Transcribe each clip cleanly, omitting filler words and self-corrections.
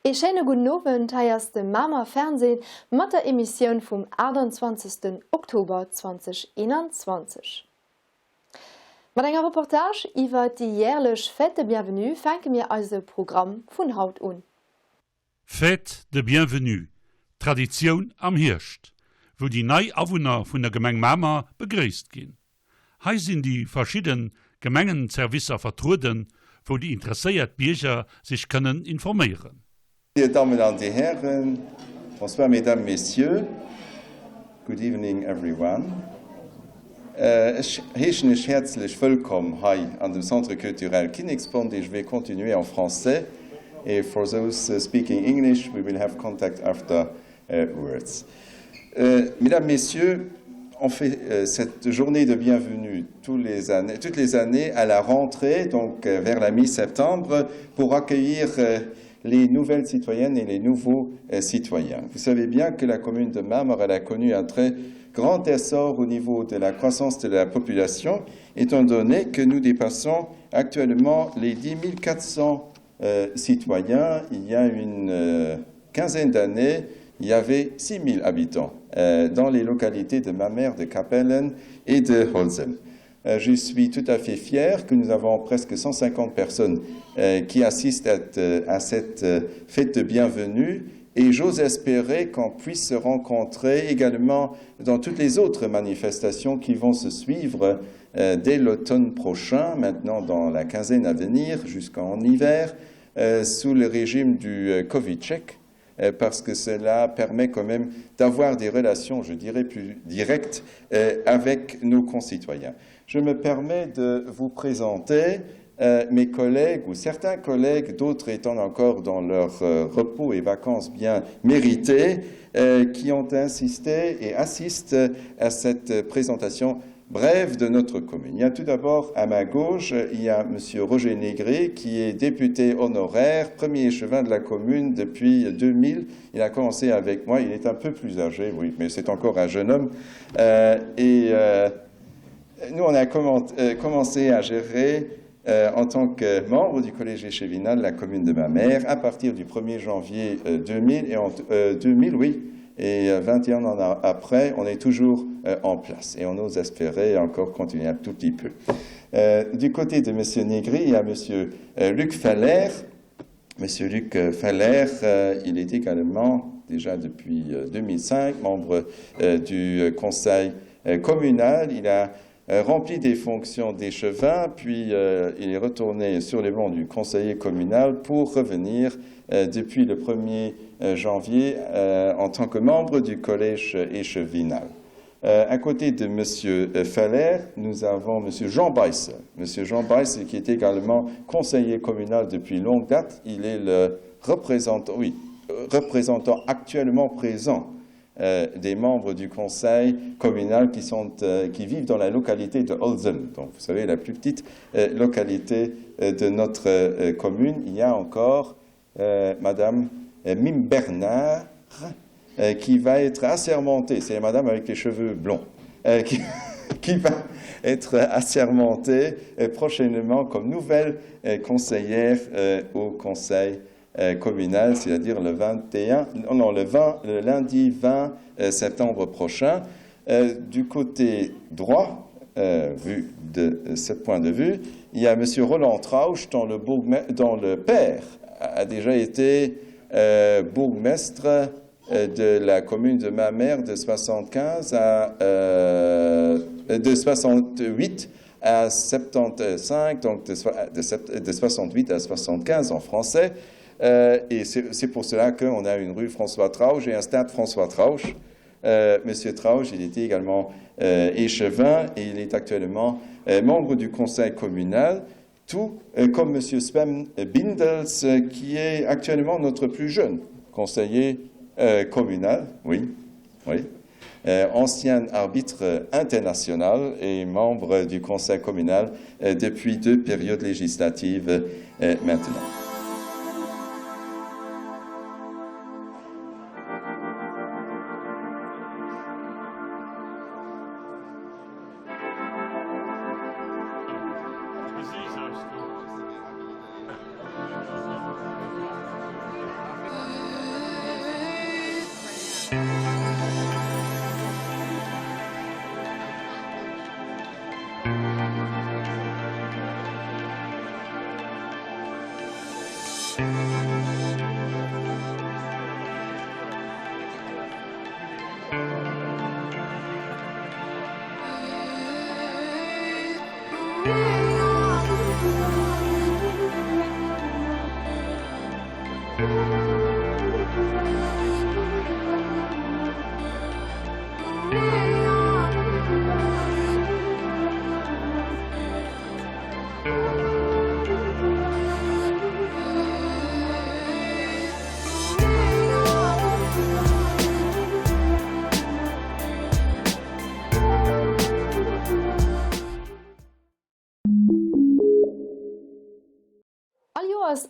E schöne guten Abend, hier ist der Mama Fernsehen mit der Emission vom 28. Oktober 2021. Mit einer Reportage über die jährliche Fête de Bienvenue fangen wir also Programm von Haut an. Fête de Bienvenue, Tradition am Hirscht, wo die neuen Anwohner von der Gemeinde Mama begrüßt gehen. Hier sind die verschiedenen Gemengenservices vertreten, wo die interessierten Bürger sich können informieren. Meine Damen und Herren, bonsoir mesdames, messieurs, good evening everyone. Ich heiße euch herzlich willkommen hier an dem Centre Culturel Kinexpond et je vais continuer en français. Et for those speaking English, we will have contact afterwards. Mesdames, messieurs, on fait cette journée de bienvenue toutes les années à la rentrée, donc vers la mi-septembre, pour accueillir les nouvelles citoyennes et les nouveaux citoyens. Vous savez bien que la commune de Mamre a connu un très grand essor au niveau de la croissance de la population, étant donné que nous dépassons actuellement les 10 400 citoyens. Il y a une quinzaine d'années, il y avait 6 000 habitants dans les localités de Mamre, de Kapellen et de Holzem. Je suis tout à fait fier que nous avons presque 150 personnes qui assistent à cette fête de bienvenue et j'ose espérer qu'on puisse se rencontrer également dans toutes les autres manifestations qui vont se suivre dès l'automne prochain, maintenant dans la quinzaine à venir jusqu'en hiver, sous le régime du Covid-check, parce que cela permet quand même d'avoir des relations, je dirais, plus directes avec nos concitoyens. Je me permets de vous présenter mes collègues, ou certains collègues, d'autres étant encore dans leur repos et vacances bien méritées, qui ont insisté et assistent à cette présentation brève de notre commune. Il y a tout d'abord à ma gauche, il y a M. Roger Négret, qui est député honoraire, premier échevin de la commune depuis 2000. Il a commencé avec moi, il est un peu plus âgé, oui, mais c'est encore un jeune homme. Nous, on a commencé à gérer en tant que membre du collège échevinal la commune de Mamre à partir du 1er janvier 2000, oui, et 21 ans après, on est toujours en place et on ose espérer encore continuer un tout petit peu. Du côté de M. Négri, il y a M. Luc Faller. M. Luc Faller, il est également, déjà depuis 2005, membre du conseil communal. Il a rempli des fonctions d'échevin, puis il est retourné sur les bancs du conseiller communal pour revenir depuis le 1er janvier en tant que membre du collège échevinal. À côté de M. Faller, nous avons M. Jean Beiss. M. Jean Beiss, qui est également conseiller communal depuis longue date, il est le représentant actuellement présent des membres du conseil communal qui vivent dans la localité de Holzem. Donc, vous savez, la plus petite localité de notre commune. Il y a encore Madame Mime Bernard qui va être assermentée. C'est la madame avec les cheveux blonds qui va être assermentée prochainement comme nouvelle conseillère au conseil communal, c'est-à-dire le lundi 20 septembre prochain. Du côté droit, vu de ce point de vue, il y a M. Roland Trausch, dont le père a déjà été bourgmestre de la commune de Mamre de 68 à 75, donc de 68 à 75 en français. Et c'est pour cela qu'on a une rue François Trausch et un stade François Trausch. Monsieur Trausch, il était également échevin et il est actuellement membre du conseil communal, tout comme Monsieur Sven Bindels, qui est actuellement notre plus jeune conseiller communal, oui, ancien arbitre international et membre du conseil communal depuis 2 périodes législatives maintenant.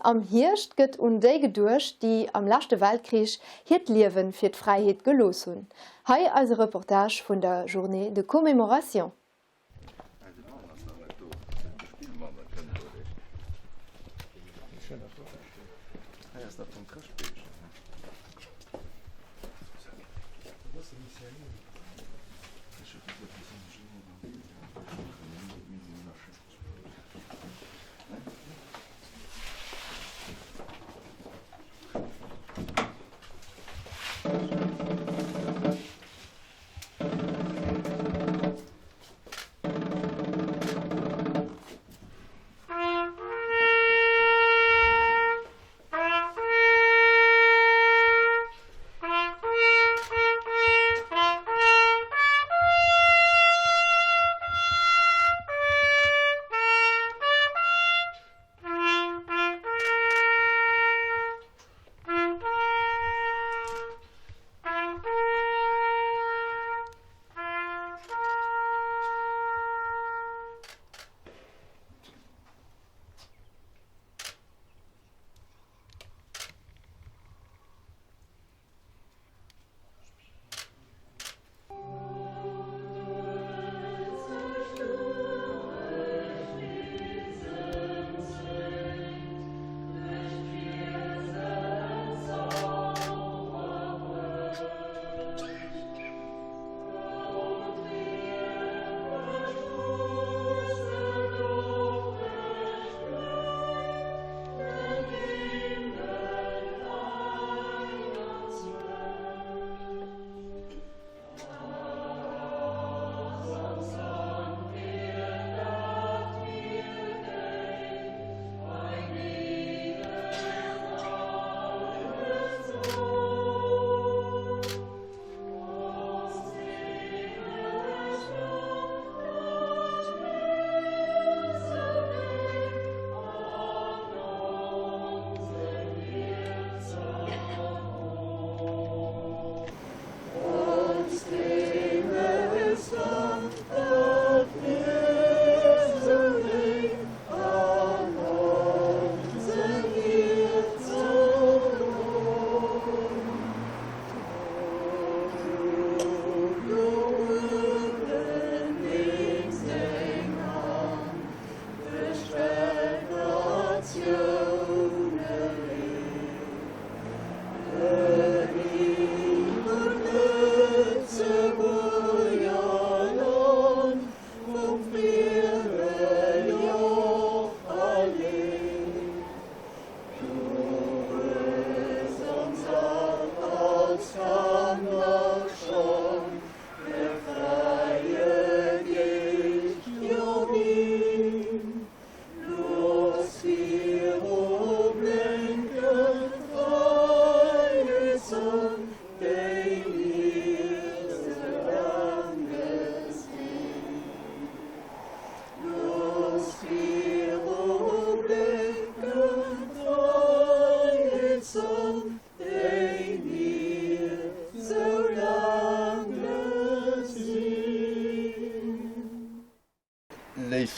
Am Hirscht gëtt un déi gedurcht, die am lachte Weltkrieg hiet Liewen fir d'Freiheet gelos hunn. Hei als Reportage vun der Journée de Commémoration.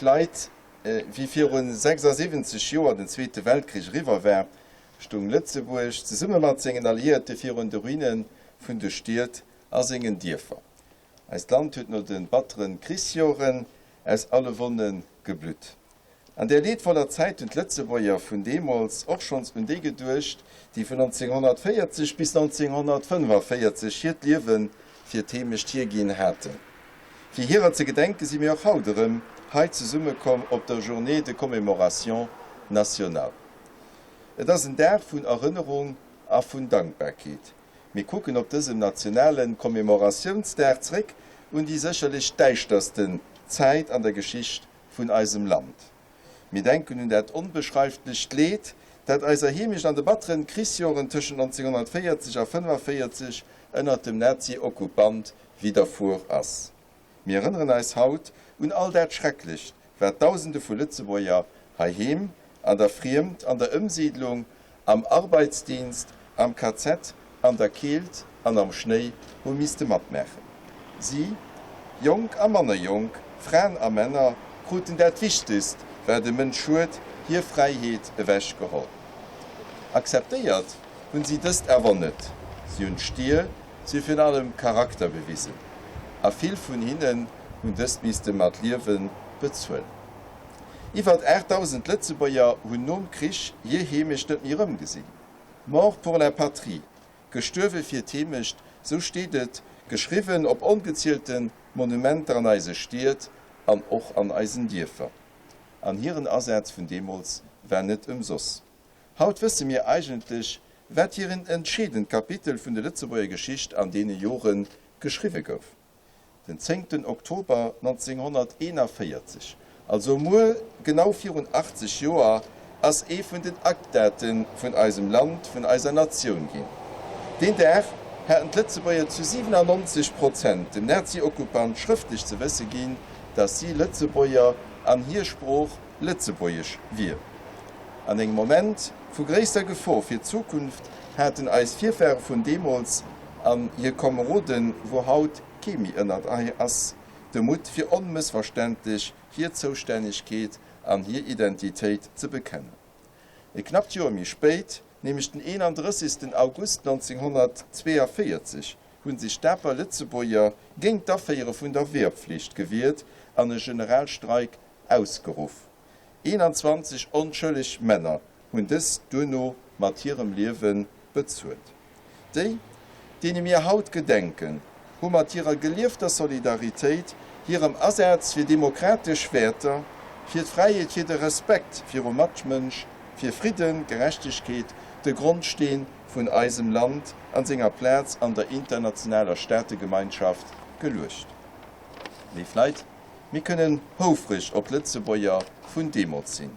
Leiit wie fir hun 76 Joer den Zweite Weltkrieg Riverwer stung Lützeburg ze summe mat segen Alliierte fir hun de Ruinen vun de Stiert a segen Dierfer. Als Land huet no den batteren Krisjoren ass alle Wonnen geblut. An der leedvoller Zeit und Letzebäuer von Demos auch schon in die gedurcht, die von 1940 bis 1945 hier Leben für Themen Tiergehen hatten. Für hierer zu gedenken sie mir auch hauterem, heute zu Summe kommen auf der Journée de Commémoration nationale. Das ist ein Tag von Erinnerung und von Dankbarkeit. Wir gucken auf diesem nationalen Kommemorationstag zurück und die sicherlich steichtersten Zeit an der Geschichte von unserem Land. Wir denken an das unbeschreiblich Leid, das unser Heimisch an den bitteren Kriegsjahren zwischen 1940 und 1945 unter dem Nazi-Okkupant widerfuhr ist. Wir erinnern uns heute an all das Schreckliche, was Tausende von Lützebäuer heim, an der Fremd, an der Umsiedlung, am Arbeitsdienst, am KZ, an der Kälte, am Schnee, wo müsste mitmachen. Sie, jung und Männer jung, Frauen und Männer, kruten das Wichtigste, wer der Mensch schuld, hier Freiheit weggeholt. Akzeptiert und sie das aber nicht. Sie haben Stil, sie von allem Charakter bewiesen. Und viel von ihnen und das müsste mit Leben bezahlen. Über 8000 Lützebäuer haben nach dem Krieg hier heimisch nicht mehr rumgesehen. Mort pour la patrie, gestorben für Themischt, so steht es, geschrieben auf ungezählten Monumenten an unsere Städte und auch an unseren Dörfer. An ihren Ansatz von Demos war nicht umsonst. Heute wissen wir eigentlich, was hier ein entscheidendes Kapitel von der Lützebäuer Geschichte an diesen Jahren geschrieben wird. Den 10. Oktober 1941, also nur genau 84 Jahre, als von den Aktdaten von unserem Land, von unserer Nation ging. Den Tag hatten die Lützebäuer zu 97% dem Nazi-Okkupant schriftlich zu wissen gehen, dass sie Lützebäuer an ihr Spruch Lützebäuisch wir. An einem Moment von größter Gefahr für die Zukunft hatten als Vierfach von Demos an ihr Kameraden, wo Haut Chemie erinnert ist, den Mut für unmissverständlich hier Zuständigkeit an ihre Identität zu bekennen. Ein knapp Jahr spät, nämlich den 31. August 1942, haben sich Stapper Lützebäuer gegen die Affäre von der Wehrpflicht gewehrt und einen Generalstreik ausgerufen. 21 unschuldige Männer haben das Duno mit ihrem Leben bezahlt. Die, denen wir heute gedenken, haben mit ihrer geliebten Solidarität, ihrem Einsatz für demokratische Werte, für die Freiheit, für den Respekt für den Mensch, für Frieden, Gerechtigkeit, den Grundstein von unserem Land an seiner Platz an der internationalen Staatengemeinschaft gelöst. Wie vielleicht, wir können hoffentlich auf Lützebäuer von Demos sein,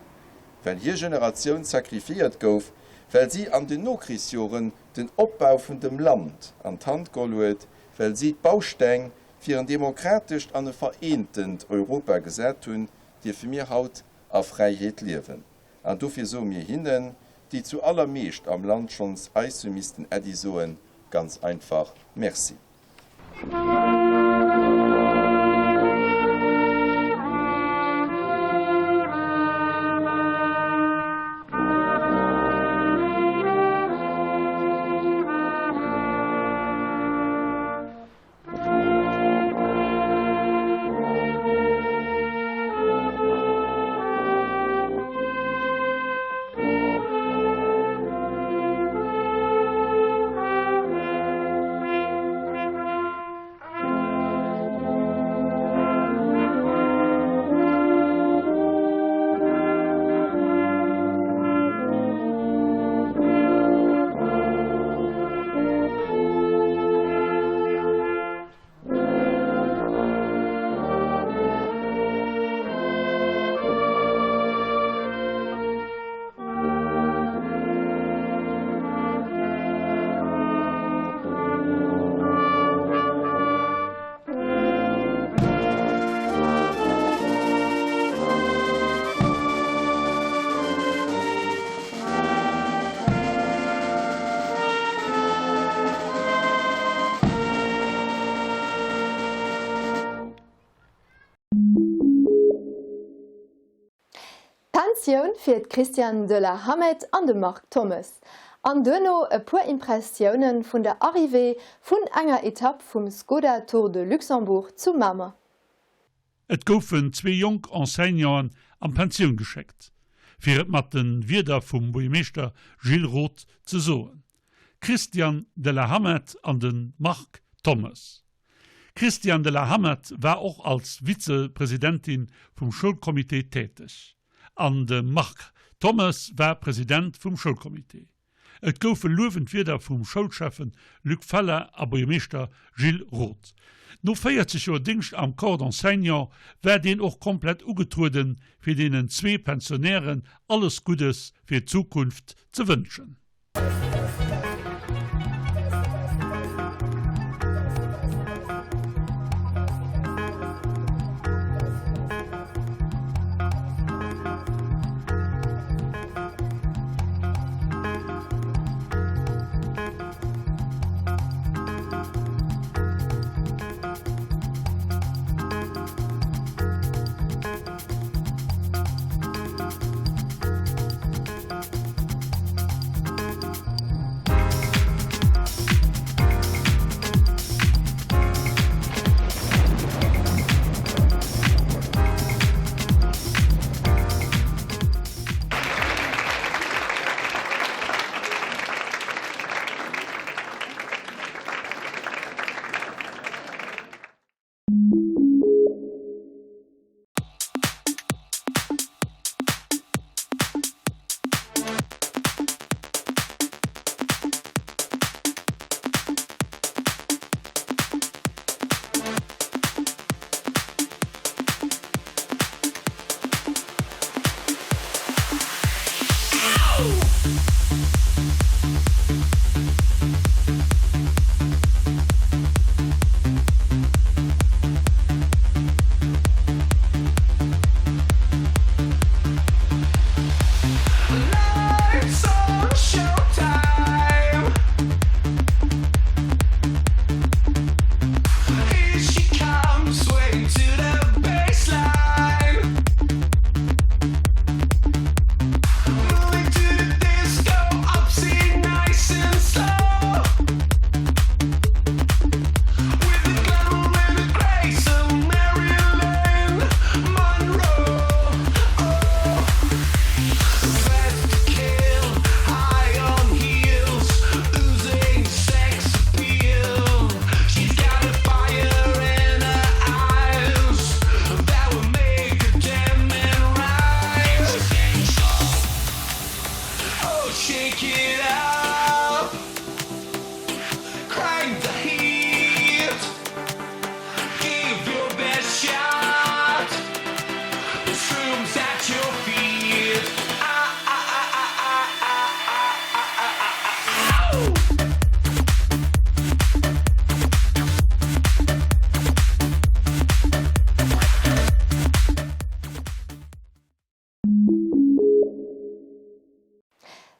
weil hier Generation sakrifiziert gouf, weil sie an den Nachkriegsjahren den Abbau von dem Land an die Hand geholt, weil sie die Bausteine für ein demokratisch und ein vereinten Europa gesetzt haben, die für mich heute auf Freiheit leben. Und dafür so mir hinnen, die zu allermeist am Land schon eismisten Edisoen ganz einfach merci. Pension fir Christian de la Hamet an de Mark Thomas. An dënno e puer Impressionen vun der Arrivée vun enger Etapp vum Skoda Tour de Luxembourg zu Mammer. Et goufen 2 jung Enseignants am Pension geschickt. Für mat den Wider vom Burgermeister Gilles Roth zu soen. Christian de la Hamet an den Marc Thomas. Christian de la Hamet war auch als Vizepräsidentin vom Schulkomitee tätig. An den Marc Thomas war Präsident vom Schulkomitee. Et goufen lowend wieder vom Schulchefen Luc Feller a Burgermeister Gilles Roth. No 40 Jahre Dienst am Corps d'Enseignant wär den auch komplett ugetruden, für denen 2 Pensionären alles Gutes für die Zukunft zu wünschen.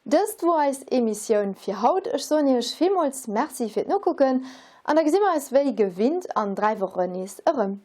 Das war als Emission für Haut. Ich sage euch vielmals merci für das Nachgucken. Und dann sehen wir uns, wer gewinnt, an 3 Wochen nächstes Mal.